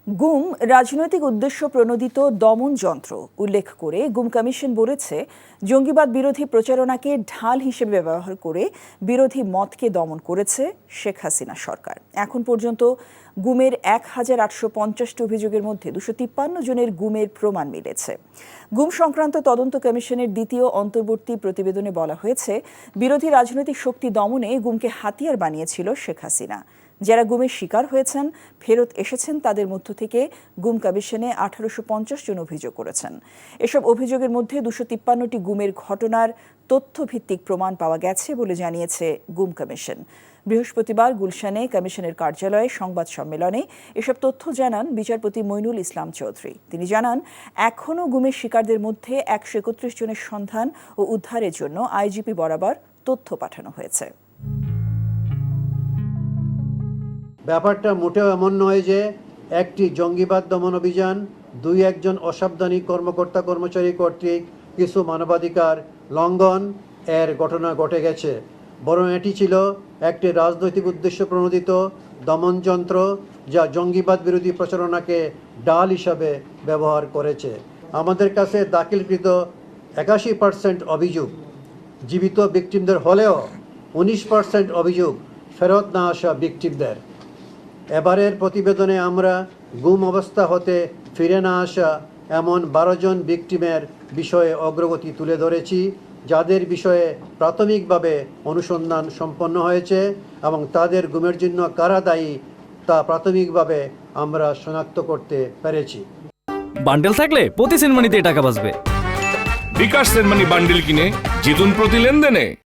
গুম রাজনৈতিক উদ্দেশ্য প্রণোদিত দমন যন্ত্র উল্লেখ করে গুম কমিশন বলেছে, জঙ্গিবাদ বিরোধী প্রচারণাকে ঢাল হিসেবে ব্যবহার করে বিরোধী মতকে দমন করেছে শেখ হাসিনা সরকার। এখন পর্যন্ত গুমের ১,৮৫০টি অভিযোগের মধ্যে ২৫৩ জনের গুমের প্রমাণ মিলেছে। গুম সংক্রান্ত তদন্ত কমিশনের দ্বিতীয় অন্তর্বর্তী প্রতিবেদনে বলা হয়েছে, বিরোধী রাজনৈতিক শক্তি দমনে গুমকে হাতিয়ার বানিয়েছিল শেখ হাসিনা। যারা গুমের শিকার হয়েছেন, ফেরত এসেছেন, তাদের মধ্য থেকে গুম কমিশনে ১৮৫০ জন অভিযোগ করেছেন। এসব অভিযোগের মধ্যে ২৫৩টি গুমের ঘটনার তথ্যভিত্তিক প্রমাণ পাওয়া গেছে বলে জানিয়েছে গুম কমিশন। বৃহস্পতিবার গুলশানে কমিশনের কার্যালয়ে সংবাদ সম্মেলনে এসব তথ্য জানান বিচারপতি মইনুল ইসলাম চৌধুরী। তিনি জানান, এখনও গুমের শিকারদের মধ্যে ১৩১ জনের সন্ধান ও উদ্ধারের জন্য আইজিপি বরাবর তথ্য পাঠানো হয়েছে। ব্যাপারটা মোটেও এমন নয় যে একটি জঙ্গিবাদ দমন অভিযান একজন অসাবধানী কর্মকর্তা কর্মচারী কর্তৃক কিছু মানবাধিকার লঙ্ঘন এর ঘটনা ঘটে গেছে, বরং এটি ছিল একটি রাজনৈতিক উদ্দেশ্য প্রণোদিত দমন যন্ত্র যা জঙ্গিবাদ বিরোধী প্রচারণাকে ডাল হিসাবে ব্যবহার করেছে। আমাদের কাছে দাখিলকৃত ৮১% অভিযোগ জীবিত ভিকটিমদের হলেও ১৯% অভিযোগ ফেরত না আসা ভিকটিমদের। এবারের প্রতিবেদনে আমরা গুম অবস্থা হতে ফিরে না আসা এমন ১২ জন ভিকটিমের বিষয়ে অগ্রগতি তুলে ধরেছি, যাদের বিষয়ে প্রাথমিকভাবে অনুসন্ধান সম্পন্ন হয়েছে এবং তাদের গুমের জন্য কারা দায়ী তা প্রাথমিকভাবে আমরা শনাক্ত করতে পেরেছি। বান্ডেল থাকলে প্রতি সেনমানিতে টাকা বাঁচবে। বিকাশ সেনমানি বান্ডেল কিনে জিতুন প্রতি লেনদেনে।